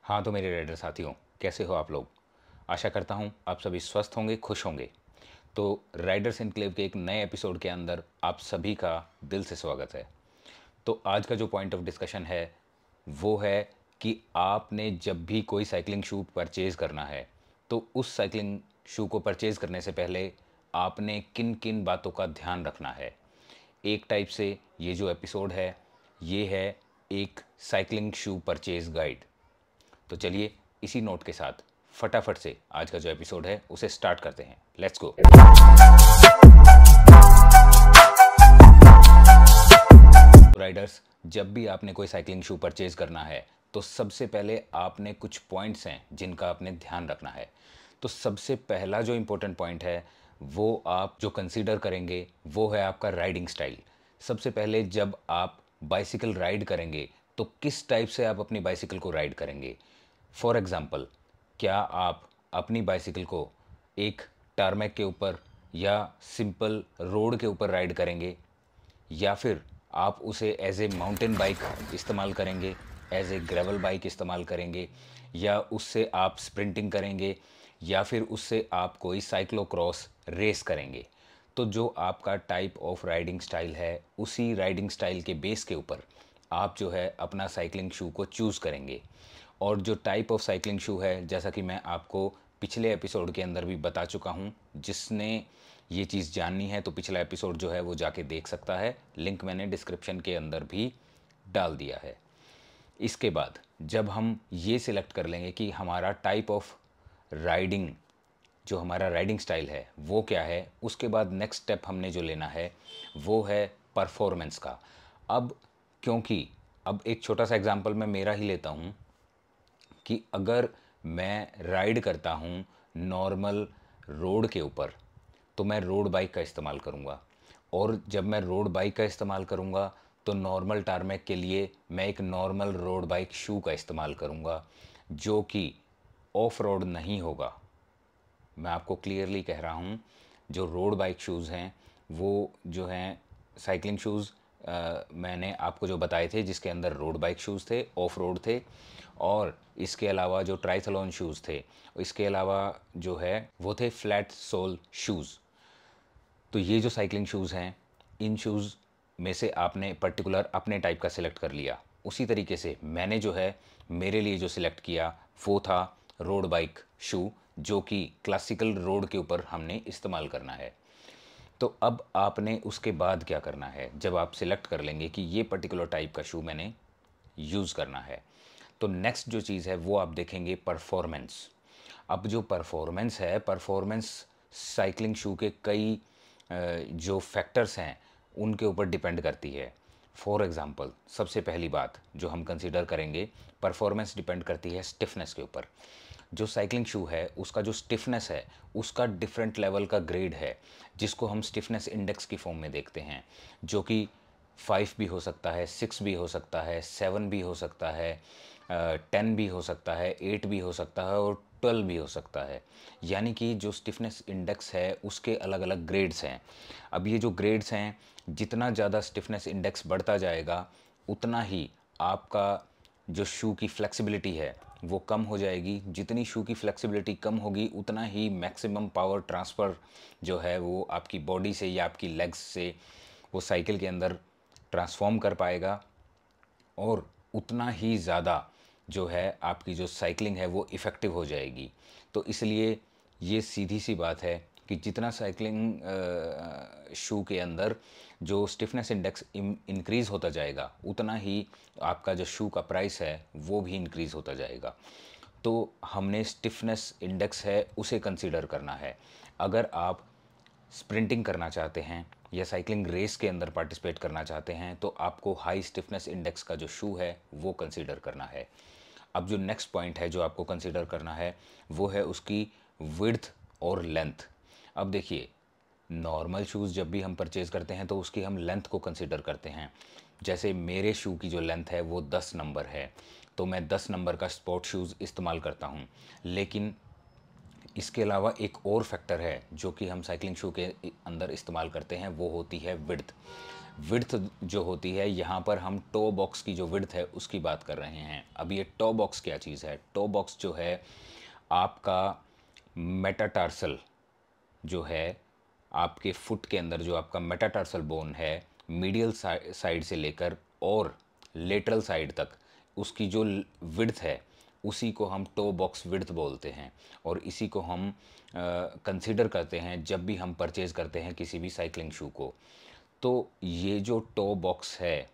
हाँ तो मेरे राइडर साथियों, कैसे हो आप लोग। आशा करता हूँ आप सभी स्वस्थ होंगे, खुश होंगे। तो राइडर्स एनक्लेव के एक नए एपिसोड के अंदर आप सभी का दिल से स्वागत है। तो आज का जो पॉइंट ऑफ डिस्कशन है वो है कि आपने जब भी कोई साइकिलिंग शू परचेज़ करना है तो उस साइकिलिंग शू को परचेज़ करने से पहले आपने किन किन बातों का ध्यान रखना है। एक टाइप से ये जो एपिसोड है ये है एक साइकिलिंग शू परचेज़ गाइड। तो चलिए इसी नोट के साथ फटाफट से आज का जो एपिसोड है उसे स्टार्ट करते हैं। Let's go. राइडर्स, जब भी आपने कोई साइकिलिंग शू परचेज करना है तो सबसे पहले आपने कुछ पॉइंट्स हैं जिनका आपने ध्यान रखना है। तो सबसे पहला जो इम्पोर्टेंट पॉइंट है वो आप जो कंसीडर करेंगे वो है आपका राइडिंग स्टाइल। सबसे पहले जब आप बाइसिकल राइड करेंगे तो किस टाइप से आप अपनी बाइसिकल को राइड करेंगे। फॉर एग्ज़ाम्पल, क्या आप अपनी बाइसिकल को एक टारमैक के ऊपर या सिंपल रोड के ऊपर राइड करेंगे, या फिर आप उसे एज ए माउंटेन बाइक इस्तेमाल करेंगे, एज ए ग्रेवल बाइक इस्तेमाल करेंगे, या उससे आप स्प्रिंटिंग करेंगे, या फिर उससे आप कोई साइक्लो क्रॉस रेस करेंगे। तो जो आपका टाइप ऑफ राइडिंग स्टाइल है उसी राइडिंग स्टाइल के बेस के ऊपर आप जो है अपना साइकिलिंग शू को चूज़ करेंगे। और जो टाइप ऑफ साइकिलिंग शू है, जैसा कि मैं आपको पिछले एपिसोड के अंदर भी बता चुका हूँ, जिसने ये चीज़ जाननी है तो पिछला एपिसोड जो है वो जाके देख सकता है। लिंक मैंने डिस्क्रिप्शन के अंदर भी डाल दिया है। इसके बाद जब हम ये सिलेक्ट कर लेंगे कि हमारा टाइप ऑफ राइडिंग, जो हमारा राइडिंग स्टाइल है वो क्या है, उसके बाद नेक्स्ट स्टेप हमने जो लेना है वो है परफॉर्मेंस का। अब क्योंकि अब एक छोटा सा एग्जांपल मैं मेरा ही लेता हूँ कि अगर मैं राइड करता हूँ नॉर्मल रोड के ऊपर तो मैं रोड बाइक का इस्तेमाल करूँगा, और जब मैं रोड बाइक का इस्तेमाल करूँगा तो नॉर्मल टारमैक के लिए मैं एक नॉर्मल रोड बाइक शू का इस्तेमाल करूँगा जो कि ऑफ रोड नहीं होगा। मैं आपको क्लियरली कह रहा हूँ, जो रोड बाइक शूज़ हैं वो जो हैं साइकिलिंग शूज़ मैंने आपको जो बताए थे जिसके अंदर रोड बाइक शूज़ थे, ऑफ रोड थे, और इसके अलावा जो ट्राइथलॉन शूज़ थे, इसके अलावा जो है वो थे फ्लैट सोल शूज़। तो ये जो साइकिलिंग शूज़ हैं इन शूज़ में से आपने पर्टिकुलर अपने टाइप का सिलेक्ट कर लिया। उसी तरीके से मैंने जो है मेरे लिए जो सिलेक्ट किया वो था रोड बाइक शू, जो कि क्लासिकल रोड के ऊपर हमने इस्तेमाल करना है। तो अब आपने उसके बाद क्या करना है, जब आप सिलेक्ट कर लेंगे कि ये पर्टिकुलर टाइप का शू मैंने यूज़ करना है, तो नेक्स्ट जो चीज़ है वो आप देखेंगे परफॉर्मेंस। अब जो परफॉर्मेंस है, परफॉर्मेंस साइकिलिंग शू के कई जो फैक्टर्स हैं उनके ऊपर डिपेंड करती है। फॉर एग्ज़ाम्पल, सबसे पहली बात जो हम कंसीडर करेंगे, परफॉर्मेंस डिपेंड करती है स्टिफनेस के ऊपर। जो साइकिलिंग शू है उसका जो स्टिफनेस है उसका डिफरेंट लेवल का ग्रेड है, जिसको हम स्टिफनेस इंडेक्स की फॉर्म में देखते हैं, जो कि 5 भी हो सकता है, 6 भी हो सकता है, 7 भी हो सकता है, 10 भी हो सकता है, 8 भी हो सकता है और 12 भी हो सकता है। यानी कि जो स्टिफनेस इंडेक्स है उसके अलग अलग ग्रेड्स हैं। अब ये जो ग्रेड्स हैं, जितना ज़्यादा स्टिफनेस इंडेक्स बढ़ता जाएगा उतना ही आपका जो शू की फ्लेक्सिबिलिटी है वो कम हो जाएगी। जितनी शू की फ्लेक्सिबिलिटी कम होगी उतना ही मैक्सिमम पावर ट्रांसफ़र जो है वो आपकी बॉडी से या आपकी लेग्स से वो साइकिल के अंदर ट्रांसफॉर्म कर पाएगा, और उतना ही ज़्यादा जो है आपकी जो साइकिलिंग है वो इफ़ेक्टिव हो जाएगी। तो इसलिए ये सीधी सी बात है कि जितना साइकिलिंग शू के अंदर जो स्टिफनेस इंडेक्स इंक्रीज़ होता जाएगा उतना ही आपका जो शू का प्राइस है वो भी इंक्रीज़ होता जाएगा। तो हमने स्टिफनेस इंडेक्स है उसे कंसीडर करना है। अगर आप स्प्रिंटिंग करना चाहते हैं या साइकिलिंग रेस के अंदर पार्टिसिपेट करना चाहते हैं तो आपको हाई स्टिफनेस इंडेक्स का जो शू है वो कंसीडर करना है। अब जो नेक्स्ट पॉइंट है जो आपको कंसीडर करना है वो है उसकी विड्थ और लेंथ। अब देखिए, नॉर्मल शूज़ जब भी हम परचेज़ करते हैं तो उसकी हम लेंथ को कंसीडर करते हैं। जैसे मेरे शू की जो लेंथ है वो 10 नंबर है, तो मैं 10 नंबर का स्पोर्ट शूज़ इस्तेमाल करता हूँ। लेकिन इसके अलावा एक और फैक्टर है जो कि हम साइकिलिंग शू के अंदर इस्तेमाल करते हैं, वो होती है विड्थ। विड्थ जो होती है, यहाँ पर हम टो बॉक्स की जो विड्थ है उसकी बात कर रहे हैं। अब ये टो बॉक्स क्या चीज़ है? टो बॉक्स जो है आपका मेटाटार्सल जो है, आपके फुट के अंदर जो आपका मेटाटार्सल बोन है, मीडियल साइड से लेकर और लेटरल साइड तक, उसकी जो विड्थ है उसी को हम टो बॉक्स विड्थ बोलते हैं। और इसी को हम कंसीडर करते हैं जब भी हम परचेज़ करते हैं किसी भी साइकिलिंग शू को। तो ये जो टो बॉक्स है,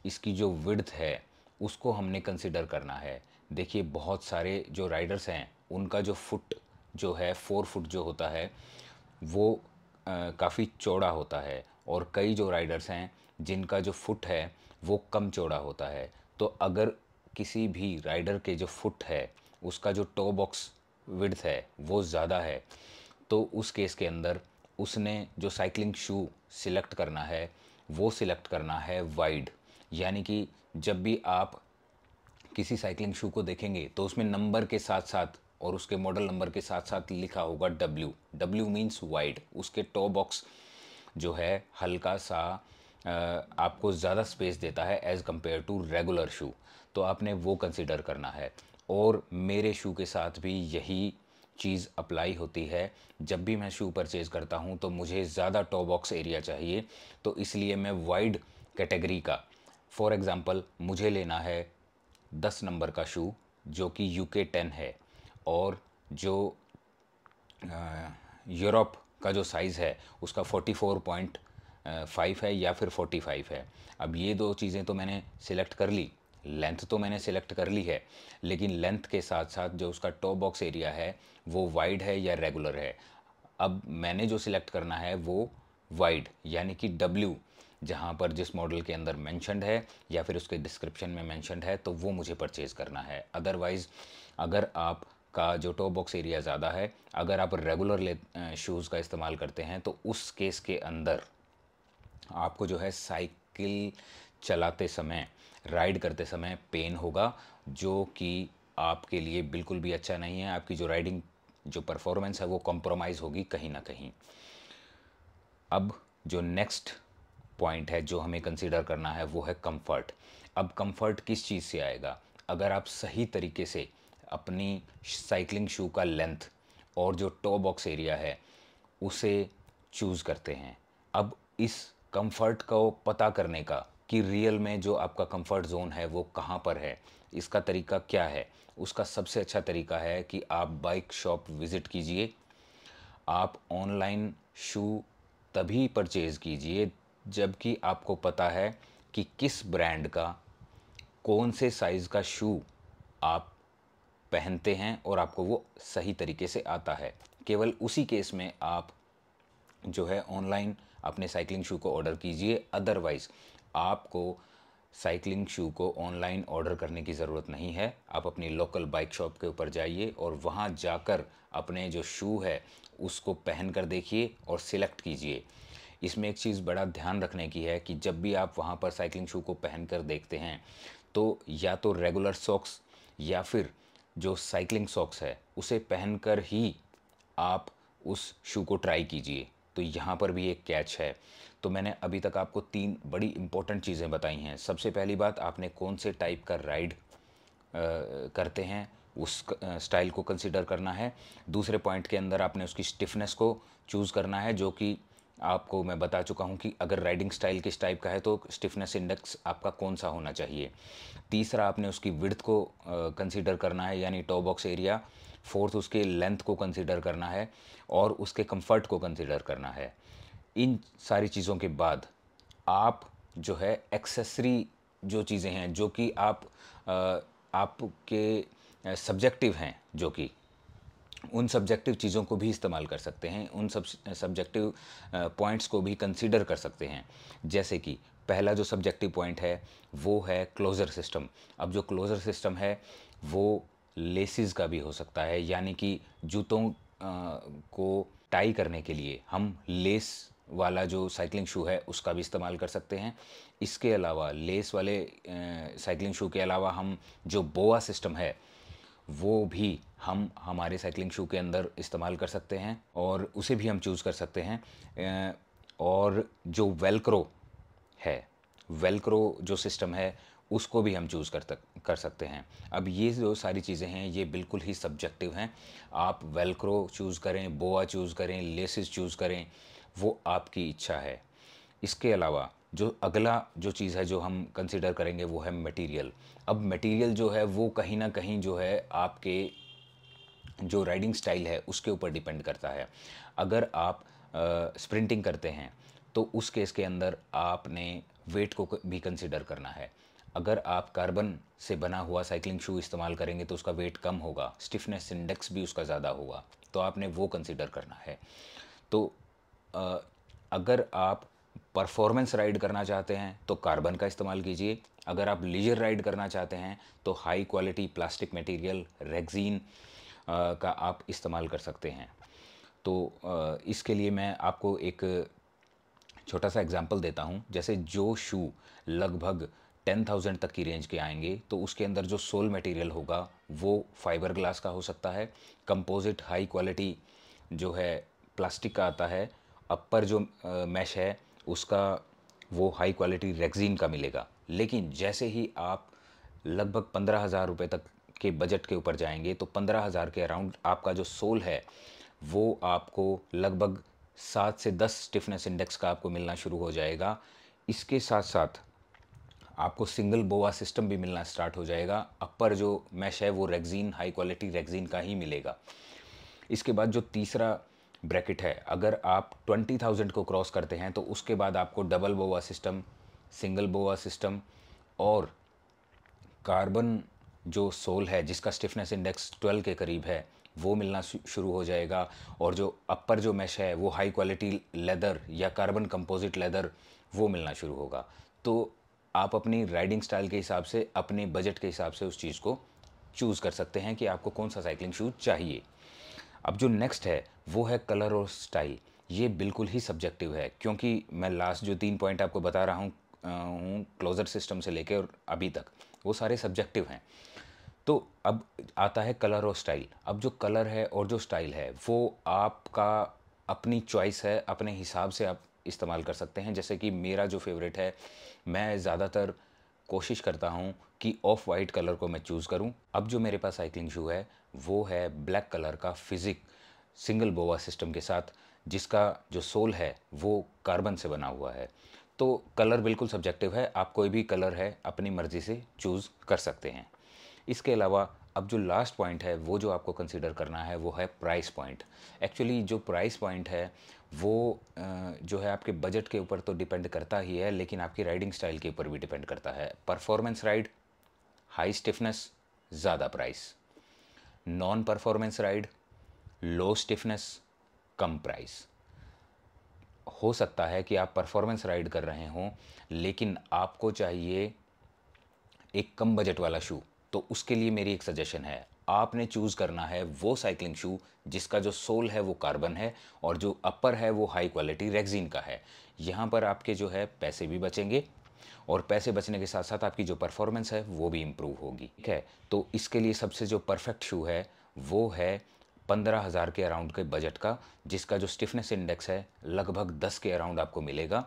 इसकी जो विड्थ है उसको हमने कंसिडर करना है। देखिए बहुत सारे जो राइडर्स हैं उनका जो फुट जो है 4 फुट जो होता है वो काफ़ी चौड़ा होता है, और कई जो राइडर्स हैं जिनका जो फुट है वो कम चौड़ा होता है। तो अगर किसी भी राइडर के जो फुट है उसका जो टो बॉक्स विड्थ है वो ज़्यादा है, तो उस केस के अंदर उसने जो साइकिलिंग शू सिलेक्ट करना है वो सिलेक्ट करना है वाइड। यानी कि जब भी आप किसी साइकिलिंग शू को देखेंगे तो उसमें नंबर के साथ साथ और उसके मॉडल नंबर के साथ साथ लिखा होगा डब्ल्यू। W means wide. उसके टो बॉक्स जो है हल्का सा आपको ज़्यादा स्पेस देता है एज़ कम्पेयर टू रेगुलर शू। तो आपने वो कंसिडर करना है। और मेरे शू के साथ भी यही चीज़ अप्लाई होती है। जब भी मैं शू परचेज़ करता हूँ तो मुझे ज़्यादा टो बॉक्स एरिया चाहिए, तो इसलिए मैं वाइड कैटेगरी का, फॉर एग्ज़ाम्पल मुझे लेना है 10 नंबर का शू जो कि यूके 10 है, और जो यूरोप का जो साइज़ है उसका 44.5 है या फिर 45 है। अब ये दो चीज़ें तो मैंने सिलेक्ट कर ली, लेंथ तो मैंने सिलेक्ट कर ली है, लेकिन लेंथ के साथ साथ जो उसका टॉप बॉक्स एरिया है वो वाइड है या रेगुलर है। अब मैंने जो सिलेक्ट करना है वो वाइड, यानी कि डब्ल्यू जहाँ पर जिस मॉडल के अंदर मेंशन्ड है या फिर उसके डिस्क्रिप्शन में मेंशन्ड है तो वो मुझे परचेज़ करना है। अदरवाइज़ अगर आप का जो टॉप बॉक्स एरिया ज़्यादा है, अगर आप रेगुलर शूज़ का इस्तेमाल करते हैं तो उस केस के अंदर आपको जो है साइकिल चलाते समय, राइड करते समय पेन होगा, जो कि आपके लिए बिल्कुल भी अच्छा नहीं है। आपकी जो राइडिंग जो परफॉर्मेंस है वो कॉम्प्रोमाइज़ होगी कहीं ना कहीं। अब जो नेक्स्ट पॉइंट है जो हमें कंसीडर करना है वो है कंफर्ट। अब कंफर्ट किस चीज़ से आएगा? अगर आप सही तरीके से अपनी साइकिलिंग शू का लेंथ और जो टो बॉक्स एरिया है उसे चूज़ करते हैं। अब इस कंफर्ट को पता करने का कि रियल में जो आपका कंफर्ट जोन है वो कहाँ पर है, इसका तरीका क्या है? उसका सबसे अच्छा तरीका है कि आप बाइक शॉप विज़िट कीजिए। आप ऑनलाइन शू तभी परचेज़ कीजिए जबकि आपको पता है कि किस ब्रांड का कौन से साइज़ का शू आप पहनते हैं और आपको वो सही तरीके से आता है। केवल उसी केस में आप जो है ऑनलाइन अपने साइकिलिंग शू को ऑर्डर कीजिए। अदरवाइज़ आपको साइकिलिंग शू को ऑनलाइन ऑर्डर करने की ज़रूरत नहीं है। आप अपनी लोकल बाइक शॉप के ऊपर जाइए और वहाँ जाकर अपने जो शू है उसको पहन कर देखिए और सिलेक्ट कीजिए। इसमें एक चीज़ बड़ा ध्यान रखने की है कि जब भी आप वहाँ पर साइकिलिंग शू को पहन कर देखते हैं तो या तो रेगुलर सॉक्स या फिर जो साइकिलिंग सॉक्स है उसे पहनकर ही आप उस शू को ट्राई कीजिए। तो यहाँ पर भी एक कैच है। तो मैंने अभी तक आपको 3 बड़ी इंपॉर्टेंट चीज़ें बताई हैं। सबसे पहली बात, आपने कौन से टाइप का राइड करते हैं उस स्टाइल को कंसिडर करना है। दूसरे पॉइंट के अंदर आपने उसकी स्टिफनेस को चूज़ करना है, जो कि आपको मैं बता चुका हूँ कि अगर राइडिंग स्टाइल किस टाइप का है तो स्टिफनेस इंडेक्स आपका कौन सा होना चाहिए। तीसरा आपने उसकी विड्थ को कंसिडर करना है, यानी टॉप बॉक्स एरिया। फोर्थ उसके लेंथ को कंसिडर करना है और उसके कंफर्ट को कंसिडर करना है। इन सारी चीज़ों के बाद आप जो है एक्सेसरी जो चीज़ें हैं जो कि आपके सब्जेक्टिव हैं, जो कि उन सब्जेक्टिव चीज़ों को भी इस्तेमाल कर सकते हैं, उन सब्जेक्टिव पॉइंट्स को भी कंसीडर कर सकते हैं। जैसे कि पहला जो सब्जेक्टिव पॉइंट है वो है क्लोज़र सिस्टम। अब जो क्लोज़र सिस्टम है वो लेसिस का भी हो सकता है, यानी कि जूतों को टाई करने के लिए हम लेस वाला जो साइकिलिंग शू है उसका भी इस्तेमाल कर सकते हैं। इसके अलावा लेस वाले साइकिलिंग शू के अलावा हम जो बोआ सिस्टम है वो भी हम हमारे साइकिलिंग शू के अंदर इस्तेमाल कर सकते हैं और उसे भी हम चूज़ कर सकते हैं। और जो वेलक्रो है। वेलक्रो जो सिस्टम है उसको भी हम चूज़ कर सकते हैं। अब ये जो सारी चीज़ें हैं ये बिल्कुल ही सब्जेक्टिव हैं। आप वेलक्रो चूज़ करें, बोआ चूज़ करें, लेसिस चूज़ करें, वो आपकी इच्छा है। इसके अलावा जो अगला जो चीज़ है जो हम कंसिडर करेंगे वो है मटेरियल। अब मटेरियल जो है वो कहीं ना कहीं जो है आपके जो राइडिंग स्टाइल है उसके ऊपर डिपेंड करता है। अगर आप स्प्रिंटिंग करते हैं तो उस केस के अंदर आपने वेट को भी कंसिडर करना है। अगर आप कार्बन से बना हुआ साइकिलिंग शू इस्तेमाल करेंगे तो उसका वेट कम होगा, स्टिफनेस इंडेक्स भी उसका ज़्यादा होगा, तो आपने वो कंसिडर करना है। तो अ, अगर आप परफॉर्मेंस राइड करना चाहते हैं तो कार्बन का इस्तेमाल कीजिए। अगर आप लीजर राइड करना चाहते हैं तो हाई क्वालिटी प्लास्टिक मटेरियल रेक्जीन का आप इस्तेमाल कर सकते हैं। तो इसके लिए मैं आपको एक छोटा सा एग्जांपल देता हूँ। जैसे जो शू लगभग 10,000 तक की रेंज के आएंगे तो उसके अंदर जो सोल मटेरियल होगा वो फाइबर ग्लास का हो सकता है, कंपोजिट हाई क्वालिटी जो है प्लास्टिक का आता है, अपर जो मैश है उसका वो हाई क्वालिटी रेक्जीन का मिलेगा। लेकिन जैसे ही आप लगभग 15,000 रुपये तक के बजट के ऊपर जाएंगे तो 15,000 के अराउंड आपका जो सोल है वो आपको लगभग 7 से 10 स्टिफनेस इंडेक्स का आपको मिलना शुरू हो जाएगा। इसके साथ साथ आपको सिंगल बोआ सिस्टम भी मिलना स्टार्ट हो जाएगा। अपर जो मैश है वो रेक्जीन हाई क्वालिटी रेक्जीन का ही मिलेगा। इसके बाद जो तीसरा ब्रैकेट है, अगर आप 20,000 को क्रॉस करते हैं तो उसके बाद आपको डबल बोआ सिस्टम, सिंगल बोआ सिस्टम और कार्बन जो सोल है जिसका स्टिफनेस इंडेक्स 12 के करीब है वो मिलना शुरू हो जाएगा। और जो अपर जो मैश है वो हाई क्वालिटी लेदर या कार्बन कंपोजिट लेदर वो मिलना शुरू होगा। तो आप अपनी राइडिंग स्टाइल के हिसाब से, अपने बजट के हिसाब से उस चीज़ को चूज़ कर सकते हैं कि आपको कौन सा साइकिलिंग शूज़ चाहिए। अब जो नेक्स्ट है वो है कलर और स्टाइल। ये बिल्कुल ही सब्जेक्टिव है क्योंकि मैं लास्ट जो 3 पॉइंट आपको बता रहा हूँ क्लोजर सिस्टम से लेकर और अभी तक वो सारे सब्जेक्टिव हैं। तो अब आता है कलर और स्टाइल। अब जो कलर है और जो स्टाइल है वो आपका अपनी चॉइस है, अपने हिसाब से आप इस्तेमाल कर सकते हैं। जैसे कि मेरा जो फेवरेट है, मैं ज़्यादातर कोशिश करता हूँ कि ऑफ वाइट कलर को मैं चूज़ करूँ। अब जो मेरे पास साइकिलिंग शू है वो है ब्लैक कलर का फिजिक सिंगल बोआ सिस्टम के साथ, जिसका जो सोल है वो कार्बन से बना हुआ है। तो कलर बिल्कुल सब्जेक्टिव है, आप कोई भी कलर है अपनी मर्ज़ी से चूज़ कर सकते हैं। इसके अलावा अब जो लास्ट पॉइंट है वो जो आपको कंसिडर करना है वो है प्राइस पॉइंट। एक्चुअली जो प्राइस पॉइंट है वो जो है आपके बजट के ऊपर तो डिपेंड करता ही है, लेकिन आपकी राइडिंग स्टाइल के ऊपर भी डिपेंड करता है। परफॉर्मेंस राइड हाई स्टिफनेस ज़्यादा प्राइस, नॉन परफॉर्मेंस राइड लो स्टिफनेस कम प्राइस। हो सकता है कि आप परफॉर्मेंस राइड कर रहे हों लेकिन आपको चाहिए एक कम बजट वाला शू, तो उसके लिए मेरी एक सजेशन है, आपने चूज़ करना है वो साइकिलिंग शू जिसका जो सोल है वो कार्बन है और जो अपर है वो हाई क्वालिटी रेक्जीन का है। यहाँ पर आपके जो है पैसे भी बचेंगे और पैसे बचने के साथ साथ आपकी जो परफॉर्मेंस है वो भी इम्प्रूव होगी। ठीक है, तो इसके लिए सबसे जो परफेक्ट शू है वो है 15,000 के अराउंड के बजट का, जिसका जो स्टिफनेस इंडेक्स है लगभग 10 के अराउंड आपको मिलेगा।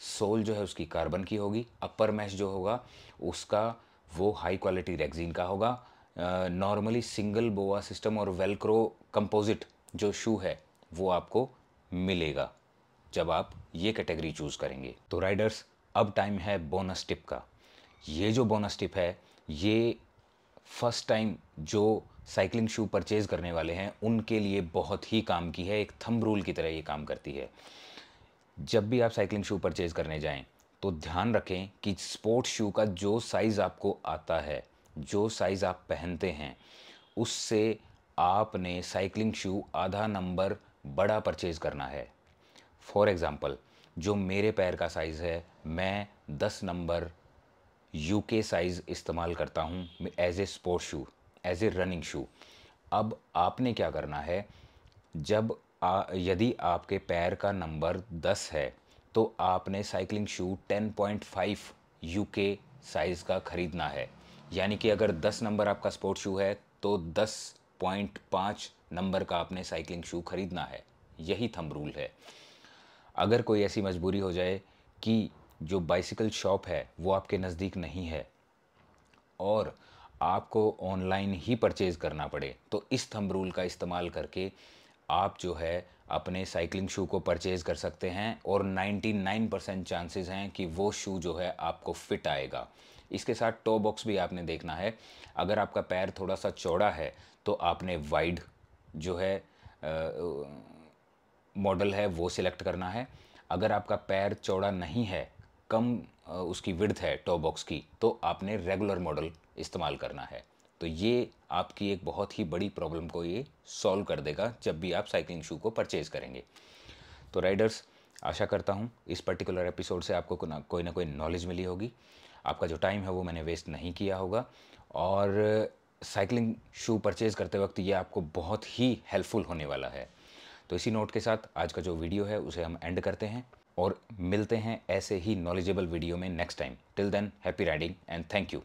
सोल जो है उसकी कार्बन की होगी, अपर मैश जो होगा उसका वो हाई क्वालिटी रेक्जीन का होगा। नॉर्मली सिंगल बोआ सिस्टम और वेलक्रो कंपोजिट जो शू है वो आपको मिलेगा जब आप ये कैटेगरी चूज़ करेंगे। तो राइडर्स, अब टाइम है बोनस टिप का। ये जो बोनस टिप है ये फर्स्ट टाइम जो साइकिलिंग शू परचेज़ करने वाले हैं उनके लिए बहुत ही काम की है, एक थंब रूल की तरह ये काम करती है। जब भी आप साइकिलिंग शू परचेज़ करने जाएं तो ध्यान रखें कि स्पोर्ट्स शू का जो साइज़ आपको आता है, जो साइज़ आप पहनते हैं, उससे आपने साइकिलिंग शू आधा नंबर बड़ा परचेज़ करना है। फॉर एग्ज़ाम्पल, जो मेरे पैर का साइज़ है मैं 10 नंबर यूके साइज़ इस्तेमाल करता हूँ as a sport shoe, as a running shoe. अब आपने क्या करना है, जब यदि आपके पैर का नंबर 10 है तो आपने साइकिलिंग शू 10.5 यूके साइज़ का ख़रीदना है। यानी कि अगर 10 नंबर आपका स्पोर्ट शू है तो 10.5 नंबर का आपने साइकिलिंग शू ख़रीदना है। यही थंब रूल है। अगर कोई ऐसी मजबूरी हो जाए कि जो बाइसिकल शॉप है वो आपके नज़दीक नहीं है और आपको ऑनलाइन ही परचेज़ करना पड़े, तो इस थंब रूल का इस्तेमाल करके आप जो है अपने साइकिलिंग शू को परचेज़ कर सकते हैं और 99% चांसेस हैं कि वो शू जो है आपको फिट आएगा। इसके साथ टो बॉक्स भी आपने देखना है। अगर आपका पैर थोड़ा सा चौड़ा है तो आपने वाइड जो है मॉडल है वो सिलेक्ट करना है। अगर आपका पैर चौड़ा नहीं है, कम उसकी विड्थ है टो बॉक्स की, तो आपने रेगुलर मॉडल इस्तेमाल करना है। तो ये आपकी एक बहुत ही बड़ी प्रॉब्लम को ये सॉल्व कर देगा जब भी आप साइकिलिंग शू को परचेज़ करेंगे। तो राइडर्स, आशा करता हूँ इस पर्टिकुलर एपिसोड से आपको कोई ना कोई नॉलेज मिली होगी। आपका जो टाइम है वो मैंने वेस्ट नहीं किया होगा और साइकिलिंग शू परचेज़ करते वक्त ये आपको बहुत ही हेल्पफुल होने वाला है। तो इसी नोट के साथ आज का जो वीडियो है उसे हम एंड करते हैं और मिलते हैं ऐसे ही नॉलेजेबल वीडियो में next time. Till then, happy riding and thank you.